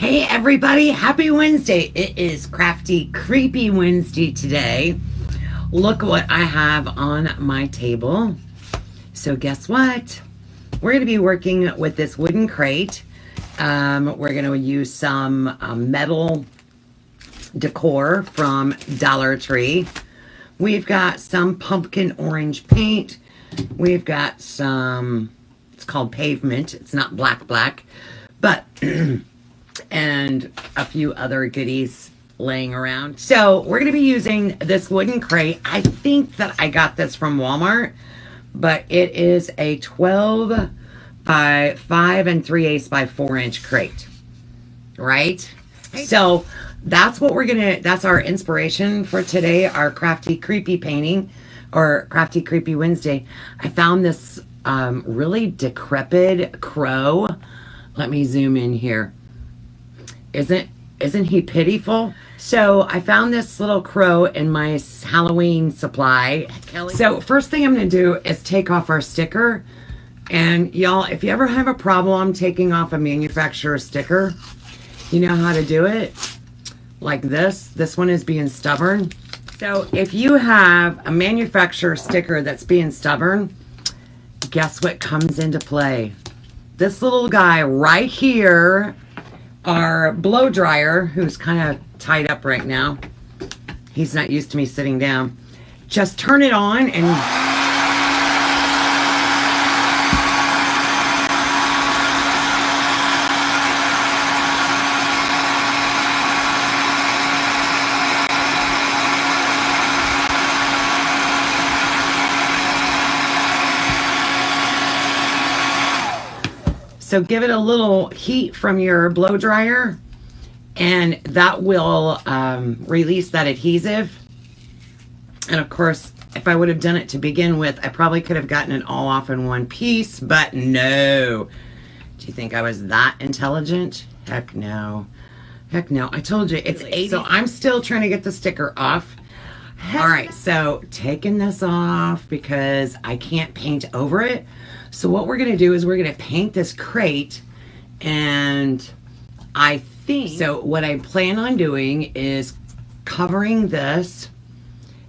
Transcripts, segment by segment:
Hey everybody, happy Wednesday. It is Crafty Creepy Wednesday today. Look what I have on my table. So guess what? We're going to be working with this wooden crate. We're going to use some metal decor from Dollar Tree. We've got some pumpkin orange paint. We've got some, it's called pavement. It's not black, but and a few other goodies laying around. So we're going to be using this wooden crate. I think that I got this from Walmart, but it is a 12 by 5 3/8 by 4 inch crate, right? So that's what we're going to, that's our inspiration for today, our Crafty Creepy painting or Crafty Creepy Wednesday. I found this really decrepit crow. Let me zoom in here. Isn't he pitiful? So I found this little crow in my Halloween supply. So first thing I'm going to do is take off our sticker. And y'all, if you ever have a problem taking off a manufacturer sticker, you know how to do it. Like this. This one is being stubborn. So if you have a manufacturer sticker that's being stubborn, guess what comes into play? This little guy right here, our blow dryer, who's kind of tied up right now. He's not used to me sitting down. Just turn it on and so give it a little heat from your blow dryer, and that will release that adhesive. And of course, if I would have done it to begin with, I probably could have gotten it all off in one piece, but no. Do you think I was that intelligent? Heck no. Heck no. I told you, it's 80. So I'm still trying to get the sticker off. All right, so taking this off because I can't paint over it. So what we're going to do is we're going to paint this crate, and I think, so what I plan on doing is covering this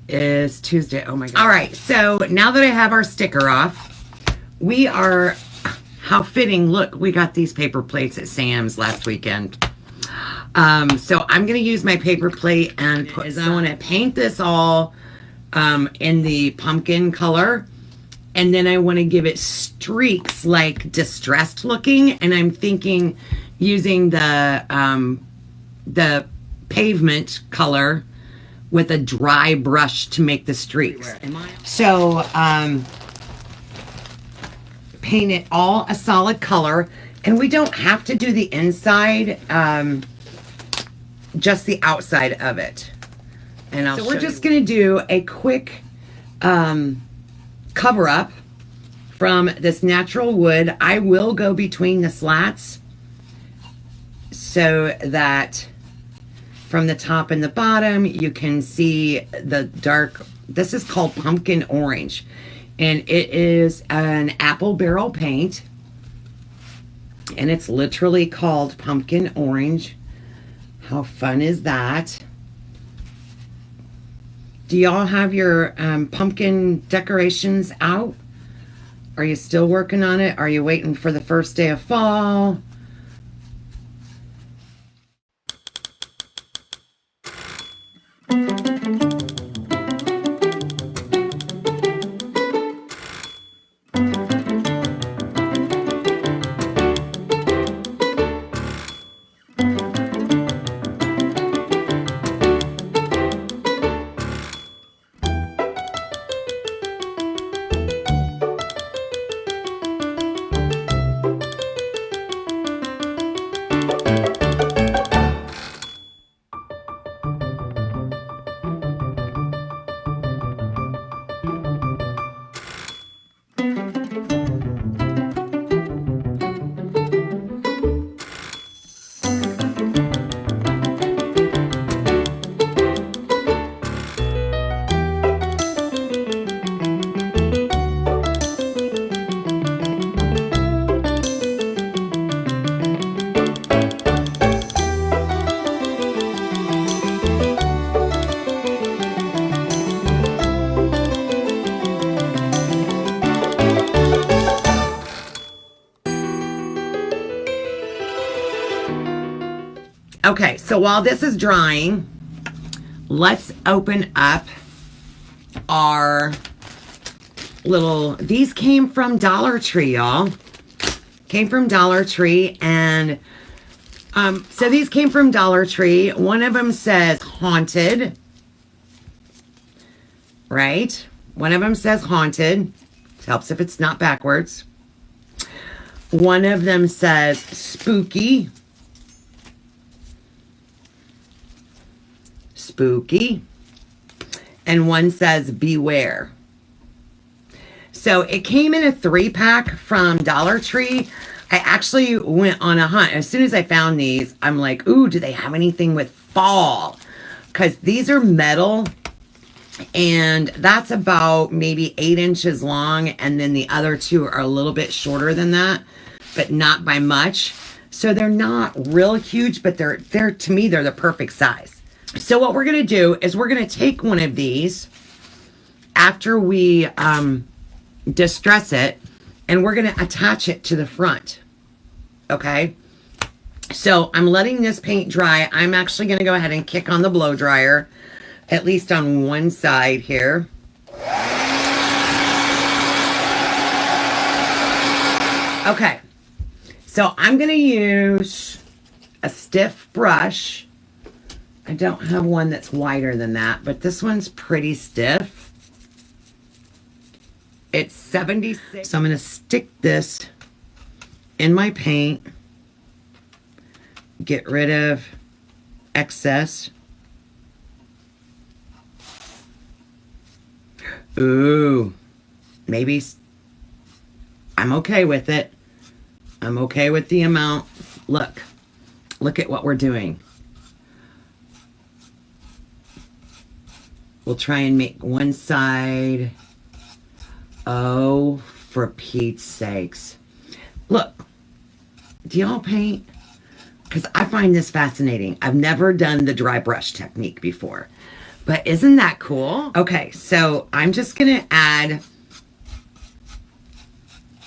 is Tuesday. Oh my God. All right, so now that I have our sticker off, we are, how fitting, look, we got these paper plates at Sam's last weekend. So I'm going to use my paper plate and I want to paint this all in the pumpkin color. And then I want to give it streaks, like distressed looking. And I'm thinking using the pavement color with a dry brush to make the streaks. So paint it all a solid color. And we don't have to do the inside, just the outside of it. And so we're just going to do a quick cover up from this natural wood. I will go between the slats so that from the top and the bottom you can see the dark, this is called pumpkin orange, and it is an apple barrel paint, and it's literally called pumpkin orange. How fun is that? Do y'all have your pumpkin decorations out? Are you still working on it? Are you waiting for the first day of fall? Okay, so while this is drying, let's open up our little, these came from Dollar Tree, y'all. Came from Dollar Tree, and so these came from Dollar Tree. One of them says haunted, right? One of them says haunted. Helps if it's not backwards. One of them says spooky. Spooky. And one says beware. So it came in a 3-pack from Dollar Tree. I actually went on a hunt. As soon as I found these, I'm like, ooh, do they have anything with fall? Because these are metal, and that's about maybe 8 inches long, and then the other two are a little bit shorter than that, but not by much. So they're not real huge, but they're to me, they're the perfect size. So what we're gonna do is we're gonna take one of these after we distress it, and we're going to attach it to the front. Okay, so I'm letting this paint dry. I'm actually going to go ahead and kick on the blow dryer, at least on one side here. Okay, so I'm going to use a stiff brush. I don't have one that's wider than that, but this one's pretty stiff. It's 76. So I'm going to stick this in my paint. Get rid of excess. Ooh. Maybe I'm okay with it. I'm okay with the amount. Look. Look at what we're doing. We'll try and make one side. Oh, for Pete's sakes. Look, do y'all paint? Because I find this fascinating. I've never done the dry brush technique before. But isn't that cool? Okay, so I'm just going to add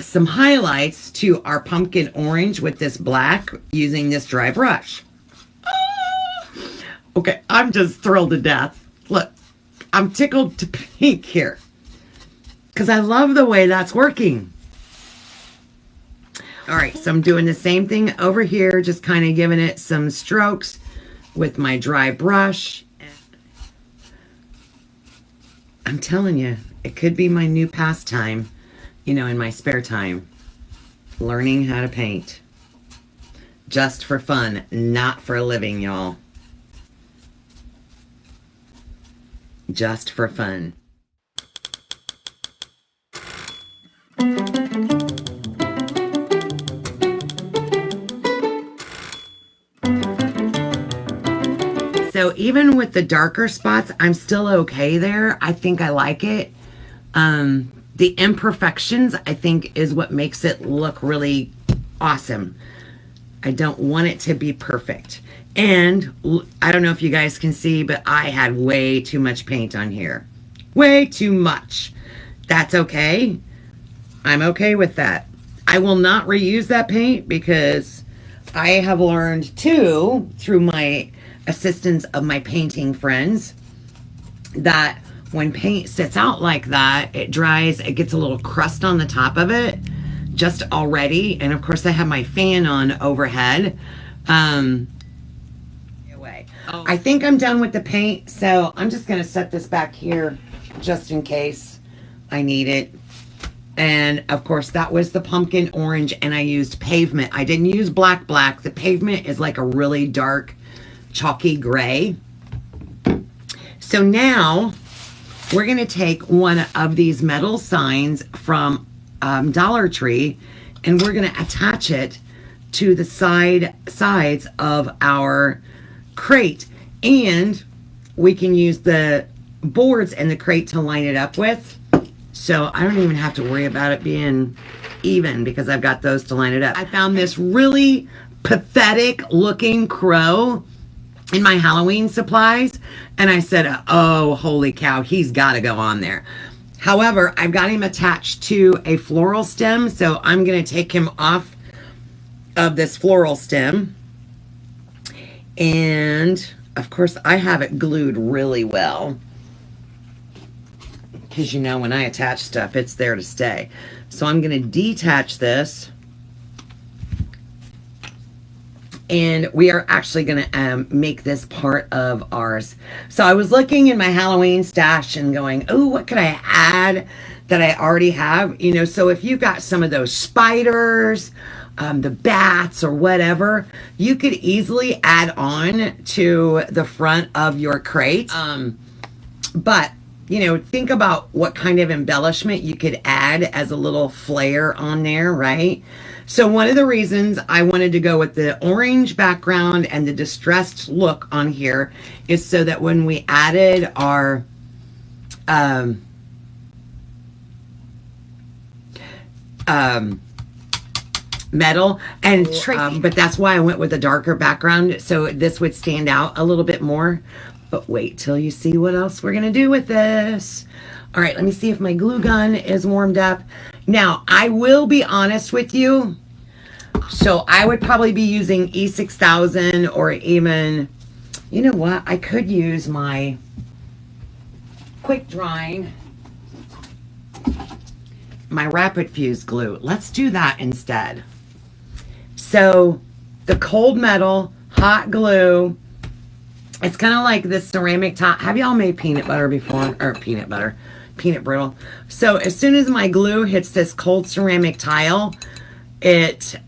some highlights to our pumpkin orange with this black using this dry brush. Okay, I'm just thrilled to death. Look, I'm tickled to pink here, because I love the way that's working. All right, so I'm doing the same thing over here, just kind of giving it some strokes with my dry brush. I'm telling you, it could be my new pastime, you know, in my spare time. Learning how to paint. Just for fun, not for a living, y'all. Just for fun. So even with the darker spots, I'm still okay there. I think I like it. The imperfections, I think, is what makes it look really awesome. I don't want it to be perfect. And I don't know if you guys can see, but I had way too much paint on here. Way too much. That's okay. I'm okay with that. I will not reuse that paint because I have learned too, through my assistance of my painting friends, that when paint sits out like that, it dries, it gets a little crust on the top of it just already. And of course I have my fan on overhead. I think I'm done with the paint, so I'm just gonna set this back here just in case I need it. And of course that was the pumpkin orange, and I used pavement. I didn't use black. The pavement is like a really dark chalky gray. So now we're gonna take one of these metal signs from Dollar Tree, and we're gonna attach it to the sides of our crate, and we can use the boards in the crate to line it up with. So I don't even have to worry about it being even because I've got those to line it up. I found this really pathetic looking crow in my Halloween supplies, and I said, oh, holy cow, he's got to go on there. However, I've got him attached to a floral stem, so I'm going to take him off of this floral stem. And of course I have it glued really well, because you know when I attach stuff, it's there to stay. So I'm going to detach this, and we are actually going to make this part of ours. So I was looking in my Halloween stash and going, oh, what could I add that I already have? You know, so if you've got some of those spiders, the bats or whatever, you could easily add on to the front of your crate. But you know, think about what kind of embellishment you could add as a little flair on there, right? So one of the reasons I wanted to go with the orange background and the distressed look on here is so that when we added our metal and but that's why I went with a darker background, so this would stand out a little bit more. But wait till you see what else we're gonna do with this. All right, let me see if my glue gun is warmed up. Now, I will be honest with you. So I would probably be using E6000, or even, you know what? I could use my quick drying, my rapid fuse glue. Let's do that instead. So the cold metal, hot glue, it's kind of like this ceramic top. Have y'all made peanut butter before? Or peanut brittle. So as soon as my glue hits this cold ceramic tile, it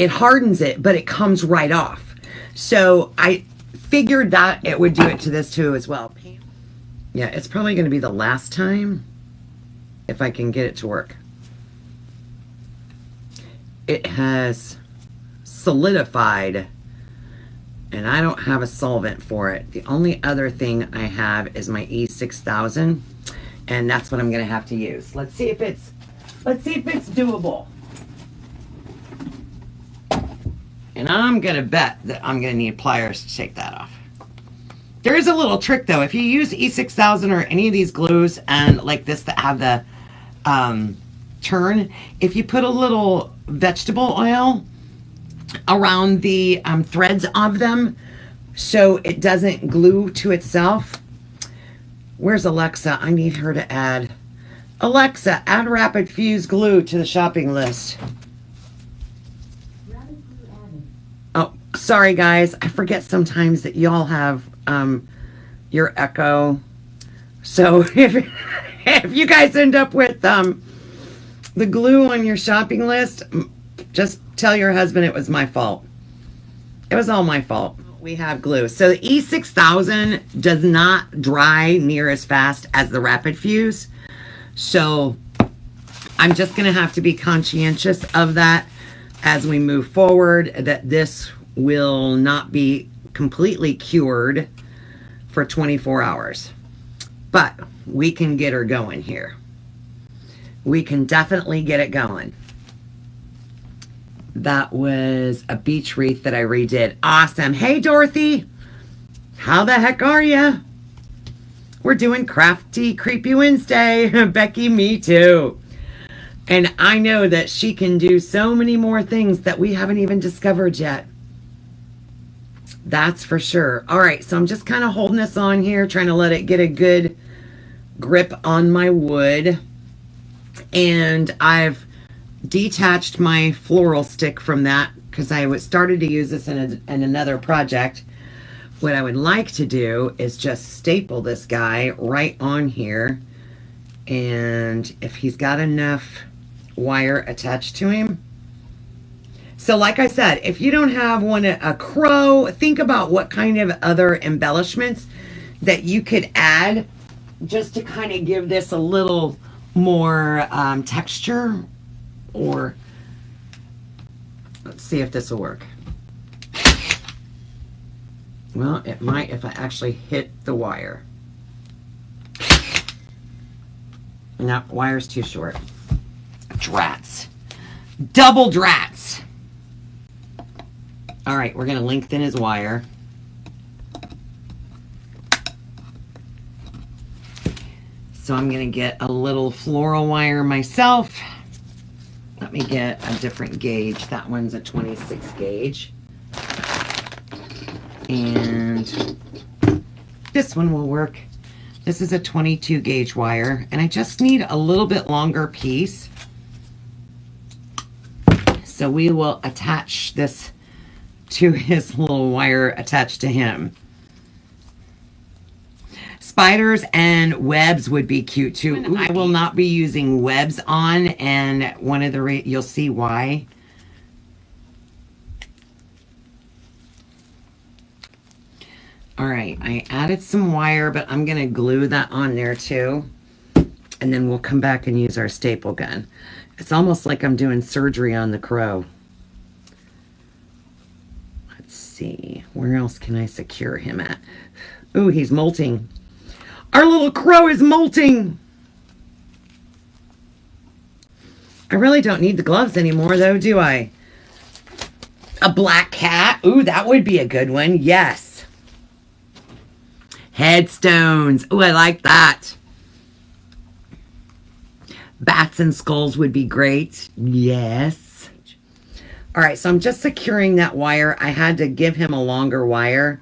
hardens it, but it comes right off. So I figured that it would do it to this too as well. Yeah, it's probably going to be the last time if I can get it to work. It has solidified, and I don't have a solvent for it. The only other thing I have is my E6000, and that's what I'm going to have to use. Let's see if it's doable. And I'm going to bet that I'm going to need pliers to take that off. There is a little trick though. If you use E6000 or any of these glues and like this that have the turn, if you put a little vegetable oil around the threads of them so it doesn't glue to itself. Where's Alexa? I need her to add. Alexa, add rapid fuse glue to the shopping list. Rapid glue added. Oh, sorry guys. I forget sometimes that y'all have your echo. So if you guys end up with the glue on your shopping list, just tell your husband it was my fault. It was all my fault. We have glue. So the E6000 does not dry near as fast as the rapid fuse. So I'm just going to have to be conscientious of that as we move forward, that this will not be completely cured for 24 hours. But we can get her going here. We can definitely get it going. That was a beach wreath that I redid. Awesome. Hey, Dorothy. How the heck are you? We're doing Crafty Creepy Wednesday. Becky, me too. And I know that she can do so many more things that we haven't even discovered yet. That's for sure. All right, so I'm just kind of holding this on here, trying to let it get a good grip on my wood. And I've detached my floral stick from that because I started to use this in another project. What I would like to do is just staple this guy right on here, and if he's got enough wire attached to him. So like I said, if you don't have a crow, think about what kind of other embellishments that you could add just to kind of give this a little more texture. Or let's see if this will work. Well, it might if I actually hit the wire. No, wire's too short. Drats. Double drats. All right, we're going to lengthen his wire. So I'm going to get a little floral wire myself. let me get a different gauge. That one's a 26 gauge. And this one will work. This is a 22 gauge wire, and I just need a little bit longer piece. So we will attach this to his little wire attached to him. Spiders and webs would be cute too. I will not be using webs on, and one of the you'll see why. All right, I added some wire, but I'm gonna glue that on there too. And then we'll come back and use our staple gun. It's almost like I'm doing surgery on the crow. Let's see, where else can I secure him at? Ooh, he's molting. Our little crow is molting. I really don't need the gloves anymore though, do I? A black cat, ooh, that would be a good one, yes. Headstones. Oh, I like that. Bats and skulls would be great. Yes. All right, so I'm just securing that wire. I had to give him a longer wire.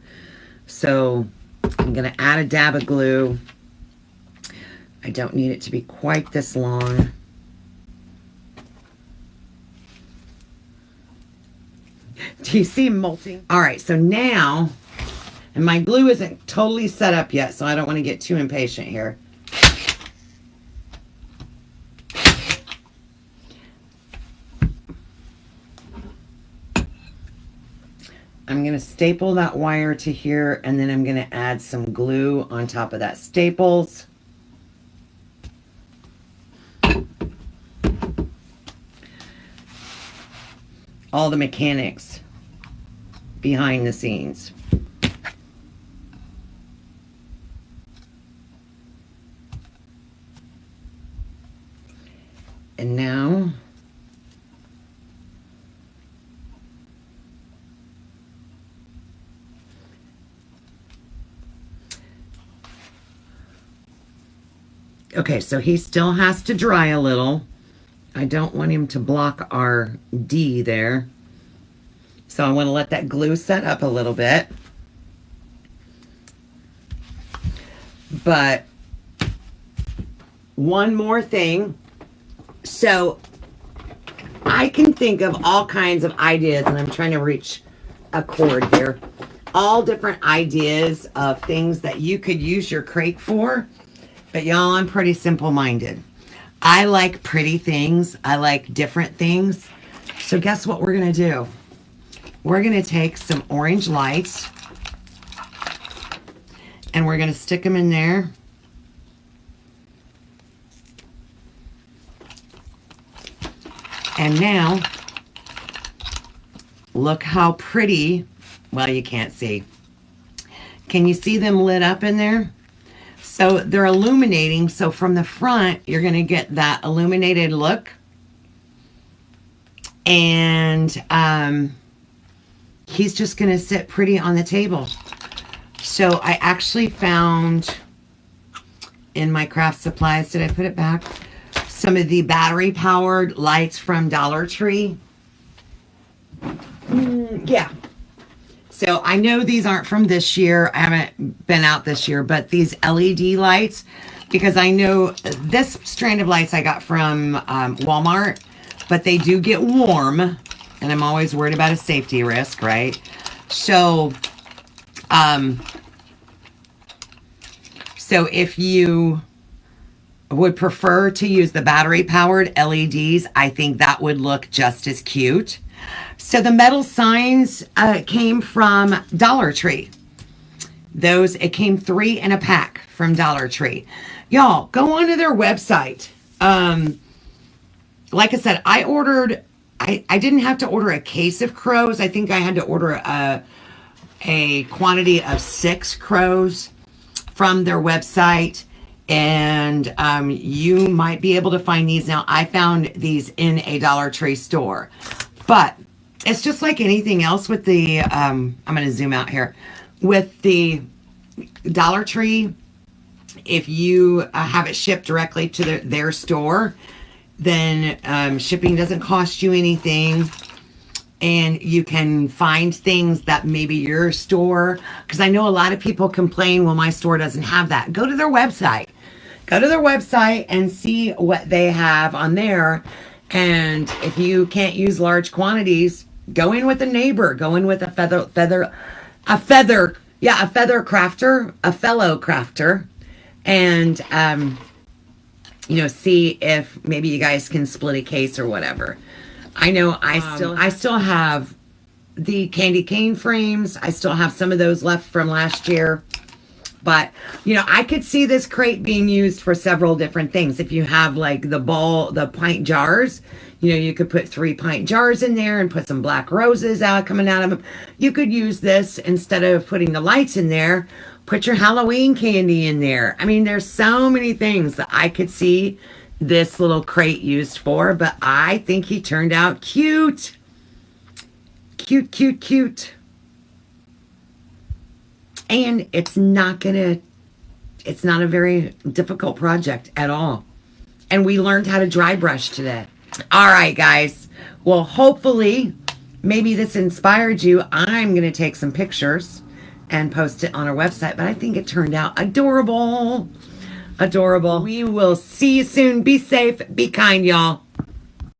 So I'm going to add a dab of glue. I don't need it to be quite this long. Do you see molting? All right, so now... And my glue isn't totally set up yet, so I don't want to get too impatient here. I'm going to staple that wire to here, and then I'm going to add some glue on top of that staples. All the mechanics behind the scenes. And now, okay, so he still has to dry a little. I don't want him to block our D there. So I want to let that glue set up a little bit. But one more thing. So I can think of all kinds of ideas, and I'm trying to reach a cord here. All different ideas of things that you could use your crate for. But y'all, I'm pretty simple-minded. I like pretty things. I like different things. So guess what we're going to do? We're going to take some orange lights, and we're going to stick them in there. And now, look how pretty, well, you can't see. Can you see them lit up in there? So they're illuminating. So from the front, you're going to get that illuminated look. And he's just going to sit pretty on the table. So I actually found in my craft supplies, did I put it back? Some of the battery powered lights from Dollar Tree. Yeah. So I know these aren't from this year. I haven't been out this year, but these LED lights, because I know this strand of lights I got from Walmart, but they do get warm, and I'm always worried about a safety risk, right? So, so if you would prefer to use the battery powered LEDs, I think that would look just as cute. So the metal signs came from Dollar Tree. Those, it came 3 in a pack from Dollar Tree. Y'all, go onto their website. Like I said, I ordered, I didn't have to order a case of crows. I think I had to order a quantity of 6 crows from their website. And you might be able to find these. Now, I found these in a Dollar Tree store. But it's just like anything else with the, I'm going to zoom out here. With the Dollar Tree, if you have it shipped directly to their store, then shipping doesn't cost you anything. And you can find things that maybe your store, because I know a lot of people complain, well, my store doesn't have that. Go to their website. Go to their website and see what they have on there. And if you can't use large quantities, go in with a neighbor. Go in with a fellow crafter. And, see if maybe you guys can split a case or whatever. I know I still have the candy cane frames. I still have some of those left from last year. But, I could see this crate being used for several different things. If you have like the pint jars, you could put 3 pint jars in there and put some black roses coming out of them. You could use this instead of putting the lights in there. Put your Halloween candy in there. I mean, there's so many things that I could see this little crate used for, but I think he turned out cute. Cute, cute, cute. And it's not a very difficult project at all. And we learned how to dry brush today. All right, guys. Well, hopefully, maybe this inspired you. I'm going to take some pictures and post it on our website, but I think it turned out adorable. Adorable. We will see you soon. Be safe. Be kind, y'all.